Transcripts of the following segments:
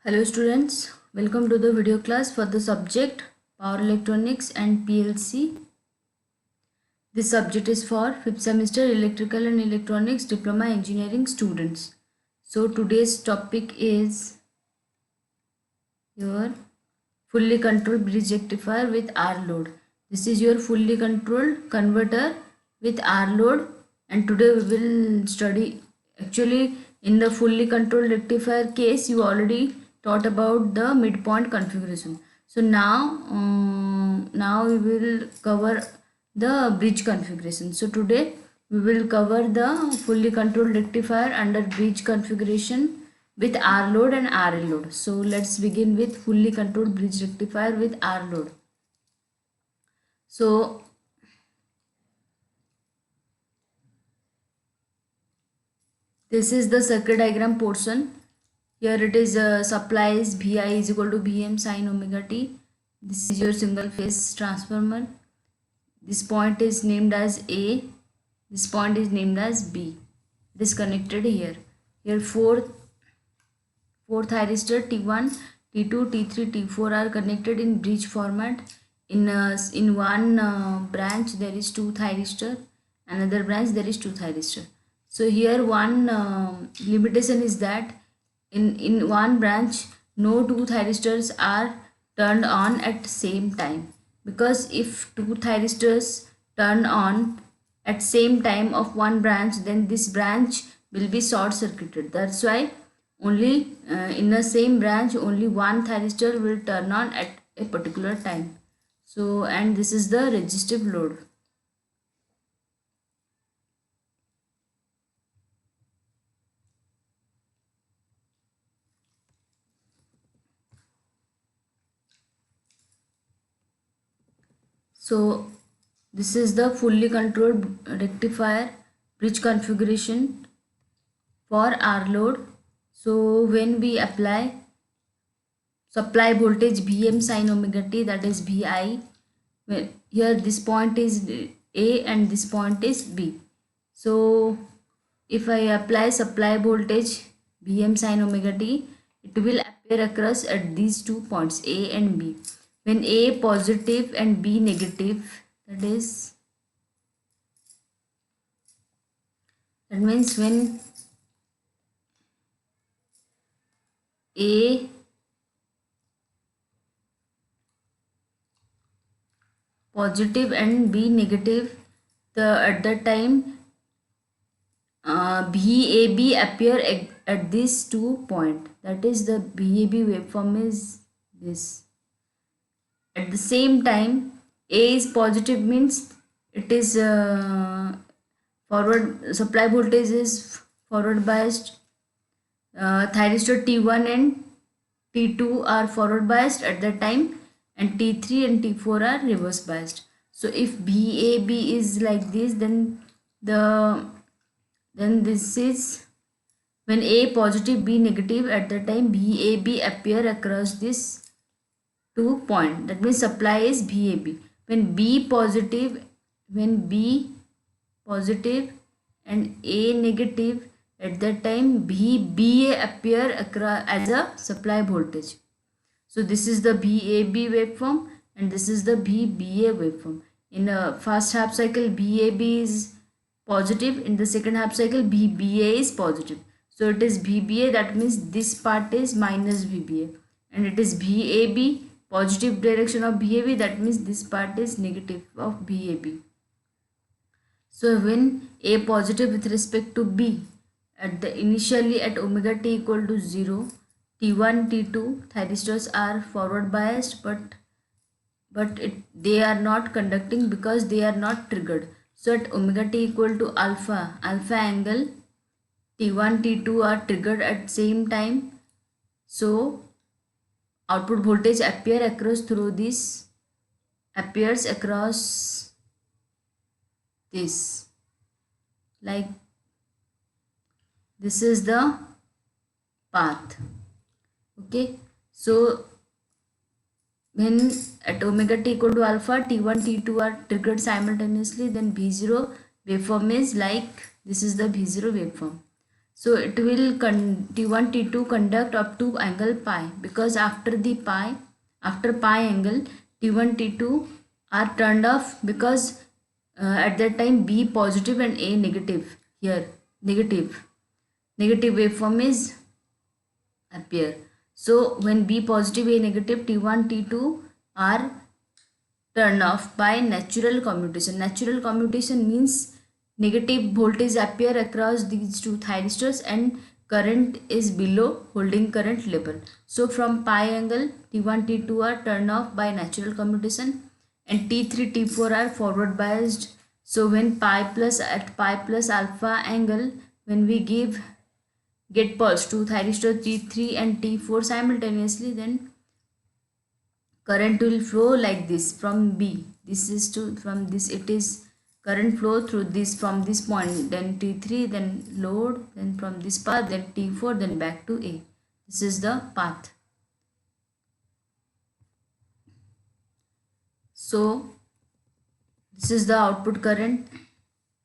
Hello students, welcome to the video class for the subject Power Electronics and PLC. This subject is for 5th semester Electrical and Electronics Diploma Engineering students. So today's topic is your fully controlled bridge rectifier with R load. This is your fully controlled converter with R load, and today we will study. Actually, in the fully controlled rectifier case you already taught about the midpoint configuration. So now we will cover the bridge configuration. So today we will cover the fully controlled rectifier under bridge configuration with R load and RL load. So let's begin with fully controlled bridge rectifier with R load. So this is the circuit diagram portion. Here it is supplies Vi is equal to Vm sin omega t. This is your single phase transformer. This point is named as A. This point is named as B. It is connected here. Here fourth thyristor T1, T2, T3, T4 are connected in bridge format. In one branch there is 2 thyristor, another branch there is 2 thyristor. So here one limitation is that in one branch no 2 thyristors are turned on at same time, because if 2 thyristors turn on at same time of one branch, then this branch will be short circuited. That's why only in the same branch only one thyristor will turn on at a particular time. So, and this is the resistive load. So this is the fully controlled rectifier bridge configuration for R load. So when we apply supply voltage Vm sin omega t, that is Vi, well, here this point is A and this point is B. So if I apply supply voltage Vm sin omega t, it will appear across at these 2 points A and B. When A positive and B negative, that means when A positive and B negative, at that time VAB appear at these 2 point. That is, the VAB waveform is this. At the same time, A is positive means it is forward, supply voltage is forward biased. Thyristor T1 and T2 are forward biased at that time, and T3 and T4 are reverse biased. So if VAB is like this, then this is when A positive B negative, at the time VAB appear across this 2 point. That means supply is VAB. When B positive and A negative, at that time VBA appear across as a supply voltage. So this is the VAB waveform and this is the VBA waveform. In the first half cycle VAB is positive, in the second half cycle VBA is positive. So it is VBA, that means this part is minus VBA, and it is VAB, positive direction of VAB, that means this part is negative of VAB. So when A positive with respect to B, initially at omega t equal to 0, T1, T2 thyristors are forward biased, but they are not conducting because they are not triggered. So at omega t equal to alpha angle, T1, T2 are triggered at same time. So output voltage appears across this, like this is the path. Okay, so when at omega t equal to alpha, T1, T2 are triggered simultaneously, then V0 waveform is like this is the V0 waveform. So it will T1 T2 conduct up to angle pi, because after pi angle T1 T2 are turned off, because at that time B positive and A negative. Here negative waveform is appear. So when B positive, A negative, T1 T2 are turned off by natural commutation. Natural commutation means negative voltage appear across these two thyristors and current is below holding current level. So from pi angle T1 T2 are turned off by natural commutation and T3 T4 are forward biased. So when pi plus alpha angle, when we get pulse to thyristor T3 and T4 simultaneously, then current will flow like this from B. This is to from this, it is current flow through this from this point, then T3, then load, then from this path, then T4, then back to A. This is the path. So this is the output current.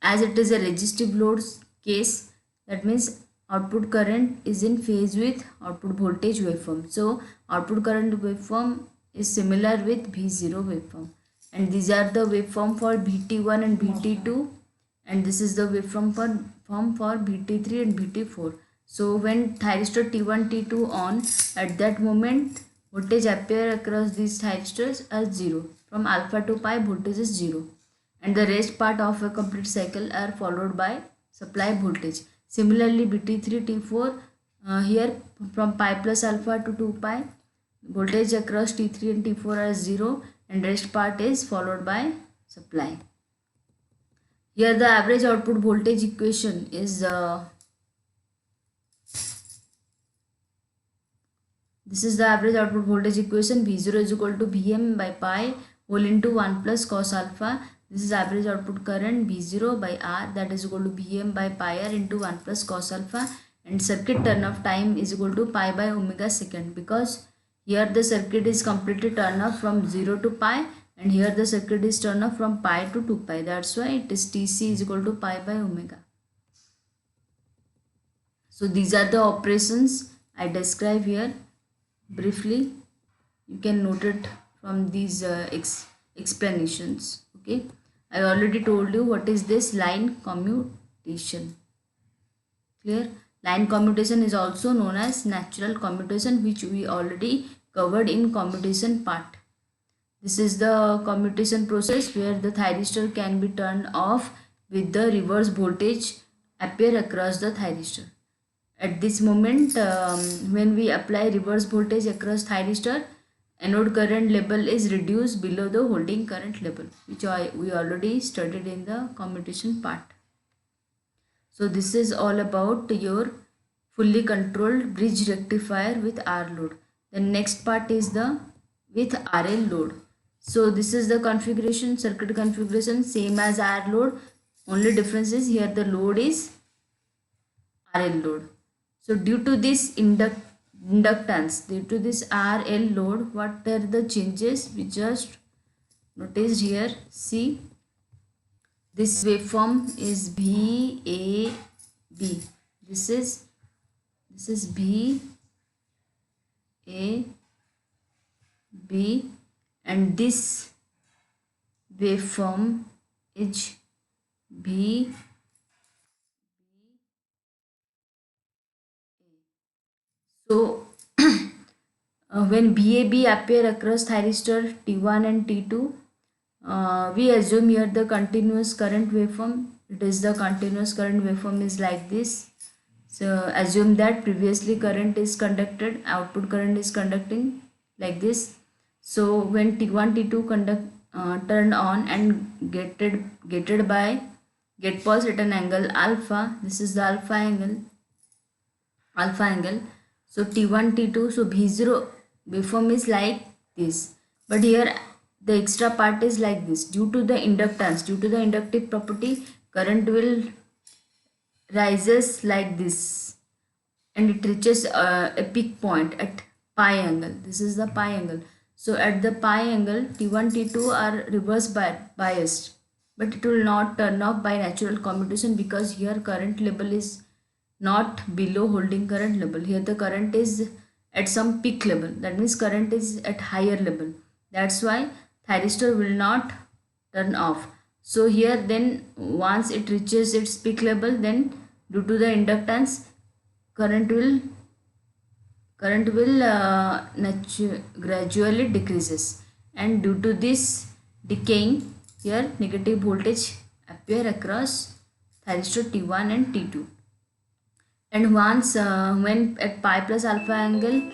As it is a resistive load case, that means output current is in phase with output voltage waveform. So output current waveform is similar with V0 waveform, and these are the waveform for Vt1 and Vt2, and this is the waveform for Vt3 and Vt4. So when thyristor T1 T2 on, at that moment voltage appear across these thyristors as 0. From alpha to pi voltage is 0, and the rest part of a complete cycle are followed by supply voltage. Similarly Vt3 T4, here from pi plus alpha to 2 pi, voltage across T3 and T4 are 0, and rest part is followed by supply. Here the average output voltage equation is this is the average output voltage equation. V0 is equal to Vm by pi whole into 1 plus cos alpha. This is average output current V0 by R, that is equal to Vm by pi R into 1 plus cos alpha, and circuit turn off time is equal to pi by omega second, because here the circuit is completely turned off from 0 to pi, and here the circuit is turned off from pi to 2 pi. That's why it is Tc is equal to pi by omega. So these are the operations I describe here briefly. You can note it from these explanations. Okay, I already told you what is this line commutation. Clear? Line commutation is also known as natural commutation, which we already covered in commutation part. This is the commutation process where the thyristor can be turned off with the reverse voltage appear across the thyristor. At this moment, when we apply reverse voltage across thyristor, anode current level is reduced below the holding current level, which we already studied in the commutation part. So this is all about your fully controlled bridge rectifier with R load. The next part is the with RL load. So this is the configuration, circuit configuration, same as R load. Only difference is here the load is RL load. So due to this inductance, due to this RL load, what are the changes? We just noticed here. See, this waveform is VAB. This is VAB, and this waveform is V. So when VAB appear across thyristor T1 and T2, we assume here the continuous current waveform. It is the continuous current waveform is like this. So assume that previously current is conducted, output current is conducting like this. So when T1 T2 turned on and gated by get pulse at an angle alpha, this is the alpha angle. So T1 T2, so V0 waveform is like this, but here the extra part is like this. Due to the inductance, due to the inductive property, current will rises like this, and it reaches a peak point at pi angle. This is the pi angle. So at the pi angle, T1 T2 are reverse biased, but it will not turn off by natural commutation, because here current level is not below holding current level. Here the current is at some peak level, that means current is at higher level, that's why thyristor will not turn off. So here then once it reaches its peak level, then due to the inductance current will gradually decreases, and due to this decaying, here negative voltage appear across thyristor T1 and T2. And once when at pi plus alpha angle,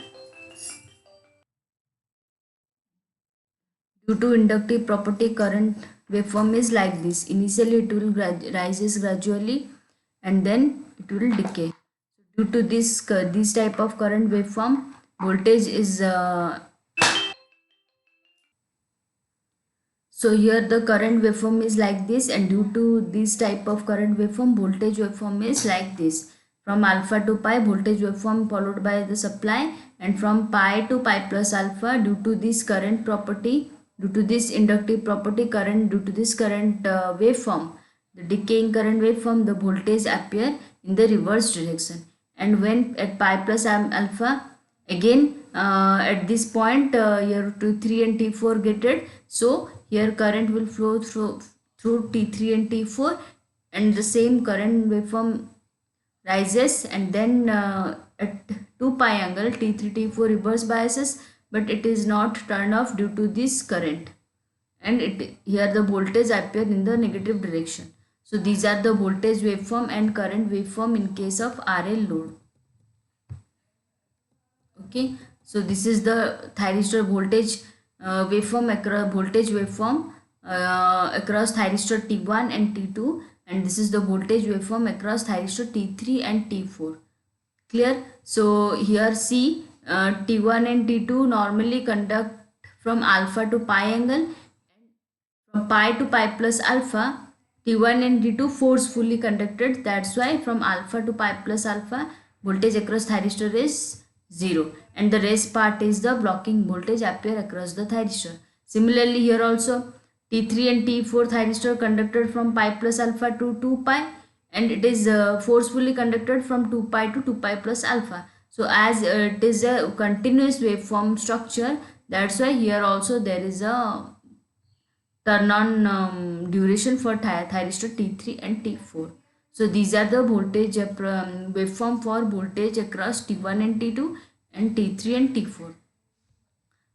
due to inductive property, current waveform is like this. Initially it will rises gradually and then it will decay. Due to this type of current waveform, voltage is so here the current waveform is like this, and due to this type of current waveform, voltage waveform is like this. From alpha to pi, voltage waveform followed by the supply, and from pi to pi plus alpha, due to this current property, due to this inductive property, current, due to this current waveform, the decaying current waveform, the voltage appear in the reverse direction. And when at pi plus alpha, again at this point here T3 and T4 getted, so here current will flow through T3 and T4, and the same current waveform rises, and then at 2 pi angle T3 T4 reverse biases, but it is not turned off due to this current, and here the voltage appear in the negative direction. So these are the voltage waveform and current waveform in case of RL load. Okay, so this is the thyristor voltage waveform across thyristor T1 and T2, and this is the voltage waveform across thyristor T3 and T4. Clear? So here see T1 and T2 normally conduct from alpha to pi angle, from pi to pi plus alpha. T1 and T2 forcefully conducted, that's why from alpha to pi plus alpha voltage across thyristor is 0, and the rest part is the blocking voltage appear across the thyristor. Similarly here also T3 and T4 thyristor conducted from pi plus alpha to 2 pi, and it is forcefully conducted from 2 pi to 2 pi plus alpha. So as it is a continuous waveform structure, that's why here also there is a turn on duration for thyristor T3 and T4. So these are the voltage waveform for voltage across T1 and T2 and T3 and T4.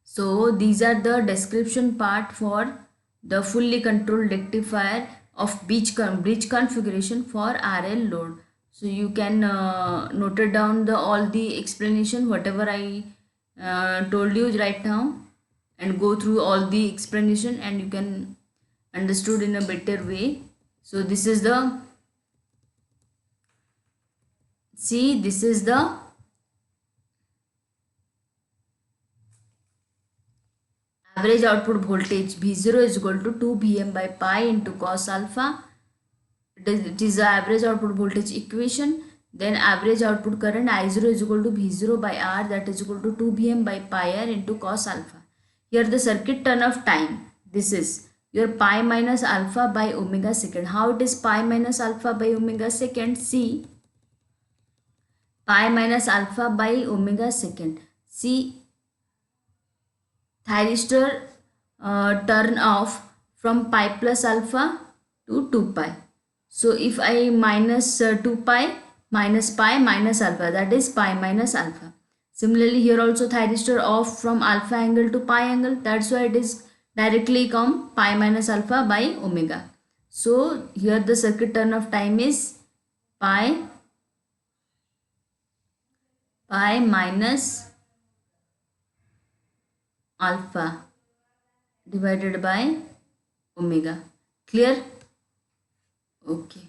So these are the description part for the fully controlled rectifier of bridge configuration for RL load. So you can note it down all the explanation whatever I told you right now, and go through all the explanation, and you can understood in a better way. So this is the this is the average output voltage V0 is equal to 2 Vm by pi into cos alpha. It is the average output voltage equation. Then average output current I0 is equal to V0 by R, that is equal to 2 Vm by pi R into cos alpha. Here the circuit turn of time, this is your pi minus alpha by omega second. How it is pi minus alpha by omega second? See, pi minus alpha by omega second. See, thyristor turn off from pi plus alpha to 2 pi. So if I minus 2 pi minus pi minus alpha, that is pi minus alpha. Similarly here also thyristor off from alpha angle to pi angle, that's why it is directly come pi minus alpha by omega. So here the circuit turn of time is pi minus alpha divided by omega. Clear? Okay.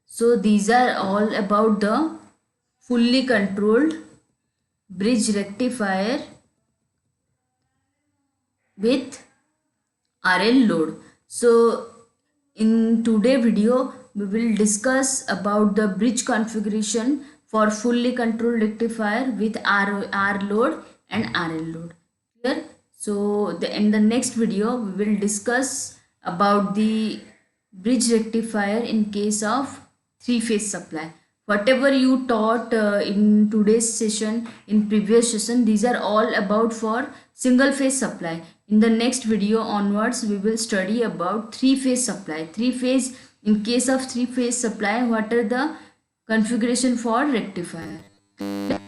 So these are all about the fully controlled bridge rectifier with RL load. So in today's video we will discuss about the bridge configuration for fully controlled rectifier with R load and RL load. Clear? So in the next video we will discuss about the bridge rectifier in case of three-phase supply. whatever you taught in today's session, in previous session, these are all about for single phase supply. In the next video onwards, we will study about three phase supply. Three phase, in case of three phase supply, what are the configuration for rectifier?